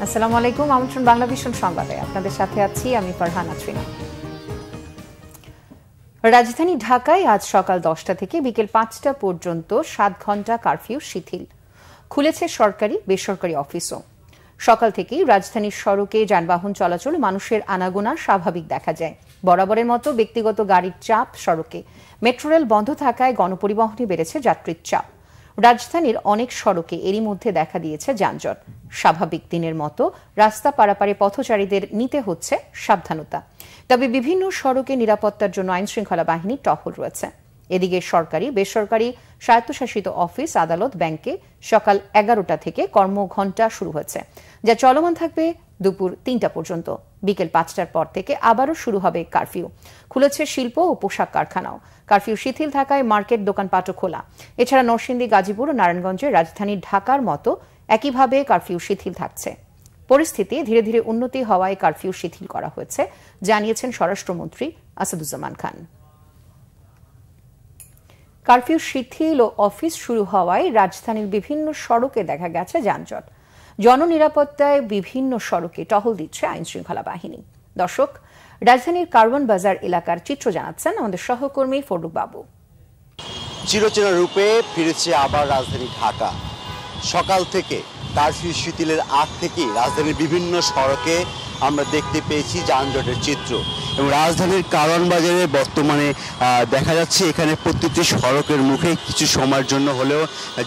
আসসালামু আলাইকুম, আমন্ত্রণ বাংলা ভিশন সংবাদে। আপনাদের সাথে আছি আমি ফারহানা আছরিনা। রাজধানী ঢাকায় আজ সকাল 10টা থেকে বিকেল 5টা পর্যন্ত 7 ঘণ্টা কারফিউ শিথিল। খুলেছে সরকারি বেসরকারি অফিসও। সকাল থেকেই রাজধানীর সড়কে যানবাহন চলাচল মানুষের আনাগোনা স্বাভাবিক দেখা যায়। বরাবরের মতো ব্যক্তিগত গাড়ির চাপ সড়কে। মেট্রো রেল বন্ধ থাকায় গণপরিবহনে বেড়েছে যাত্রীর চাপ। রাজধানীর অনেক সড়কে এরই মধ্যে দেখা দিয়েছে যানজট। স্বাভাবিক দিনের মতো রাস্তা পারাপারে পথচারীদের নিতে হচ্ছে সাবধানতা। তবে বিভিন্ন সড়কে নিরাপত্তার জন্য আইনশৃঙ্খলা বাহিনী টহল রয়েছে। এদিকে সরকারি বেসরকারি স্বায়ত্তশাসিত অফিস, আদালত, ব্যাংকে সকাল 11টা থেকে কর্মঘণ্টা শুরু হয়েছে, যা চলমান থাকবে দুপুর 3টা পর্যন্ত। বিকেল 5টার পর থেকে আবারও শুরু হবে কারফিউ। খুলেছে শিল্প ও পোশাক কারখানাও। কারফিউ শিথিল থাকায় মার্কেট, দোকানপাটও খোলা। এছাড়া নরসিংদী, গাজীপুর ও নারায়ণগঞ্জে রাজধানী ঢাকার মতো একইভাবে কারফিউ শিথিল থাকছে। পরিস্থিতি ধীরে ধীরে উন্নতি হওয়ায় কারফিউ শিথিল করা হয়েছে, জানিয়েছেন স্বরাষ্ট্রমন্ত্রী আসাদুজ্জামান খান। কারফিউ শিথিল ও অফিস শুরু হওয়ায় রাজধানীর বিভিন্ন সড়কে দেখা গেছে যানজট। জননিরাপত্তায় বিভিন্ন সড়কে টহল দিচ্ছে আইনশৃঙ্খলা বাহিনী। দর্শক, রাজধানীর কারওয়ান বাজার এলাকার চিত্র জানাচ্ছেন আমাদের সহকর্মী ফরুক বাবু। চিরচেনা রূপে ফিরেছে আবার রাজধানী ঢাকা। সকাল থেকে কারফিউ শিথিলের আগ থেকে রাজধানীর বিভিন্ন সড়কে আমরা দেখতে পেয়েছি যানজটের চিত্র। এবং রাজধানীর কারওয়ান বাজারে বর্তমানে দেখা যাচ্ছে এখানে প্রতিটি সড়কের মুখে কিছু সময়ের জন্য হলেও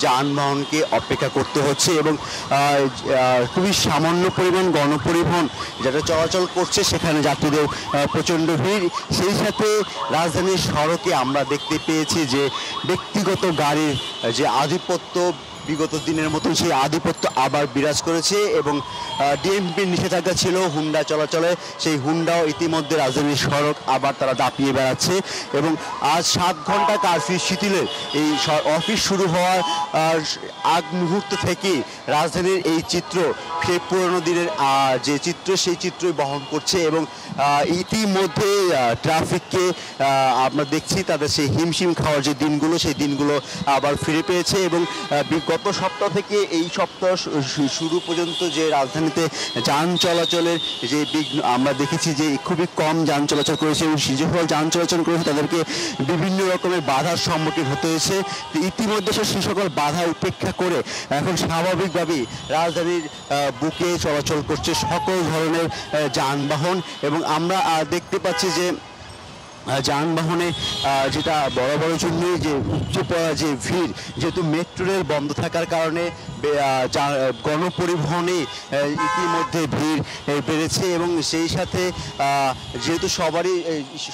যানবাহনকে অপেক্ষা করতে হচ্ছে এবং খুবই সামান্য পরিমাণ গণপরিবহন যেটা চলাচল করছে, সেখানে যাত্রীদের প্রচণ্ড ভিড়। সেই সাথে রাজধানীর সড়কে আমরা দেখতে পেয়েছি যে ব্যক্তিগত গাড়ির যে আধিপত্য, বিগত দিনের মতন সেই আধিপত্য আবার বিরাজ করেছে এবং ডিএমপির নিষেধাজ্ঞা ছিল হুন্ডা চলাচলে, সেই হুন্ডাও ইতিমধ্যে রাজধানীর সড়ক আবার তারা দাপিয়ে বেড়াচ্ছে। এবং আজ 7 ঘণ্টা কারফিউ শিথিলের এই অফিস শুরু হওয়ার আগ মুহূর্ত থেকেই রাজধানীর এই চিত্র সেই পুরনো দিনের যে চিত্র, সেই চিত্রই বহন করছে। এবং ইতিমধ্যে ট্রাফিককে আমরা দেখছি তাদের সেই হিমশিম খাওয়ার যে দিনগুলো, সেই দিনগুলো আবার ফিরে পেয়েছে। এবং গত সপ্তাহ থেকে এই সপ্তাহ শুরু পর্যন্ত যে রাজধানীতে যান চলাচলের যে আমরা দেখেছি যে খুবই কম যান চলাচল করেছে এবং যে সকল যান চলাচল করেছে তাদেরকে বিভিন্ন রকমের বাধার সম্মুখীন হতে হয়েছে। ইতিমধ্যে সেই সকল বাধা উপেক্ষা করে এখন স্বাভাবিকভাবেই রাজধানীর বুকে চলাচল করছে সকল ধরনের যানবাহন। এবং আমরা দেখতে পাচ্ছি যে যানবাহনে যেটা বরাবরের জন্য যে উপচে পড়া যে ভিড়, যেহেতু মেট্রো রেল বন্ধ থাকার কারণে গণপরিবহনে ইতিমধ্যে ভিড় বেড়েছে। এবং সেই সাথে যেহেতু সবারই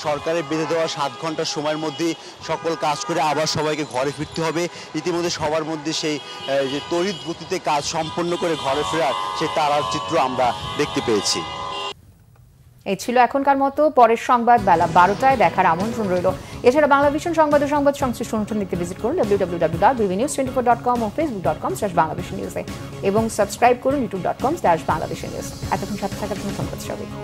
সরকারের বেঁধে দেওয়া 7 ঘন্টার সময়ের মধ্যে সকল কাজ করে আবার সবাইকে ঘরে ফিরতে হবে, ইতিমধ্যে সবার মধ্যে সেই যে তড়িৎ গতিতে কাজ সম্পন্ন করে ঘরে ফেরার সেই তারার চিত্র আমরা দেখতে পেয়েছি। এই ছিল এখনকার মতো। পরের সংবাদ বেলা 12টায় দেখার আমন্ত্রণ রইল। এছাড়া বাংলা ভিশন সংবাদ ও সংবাদ সংশ্লিষ্ট অনুষ্ঠান দেখতে ভিজিট করুন www.bbnews24.com ও facebook.com/banglavishnnews এবং সাবস্ক্রাইব করুন youtube.com/banglavishnnews। এতক্ষণ সাথে থাকার জন্য ধন্যবাদ সবাইকে।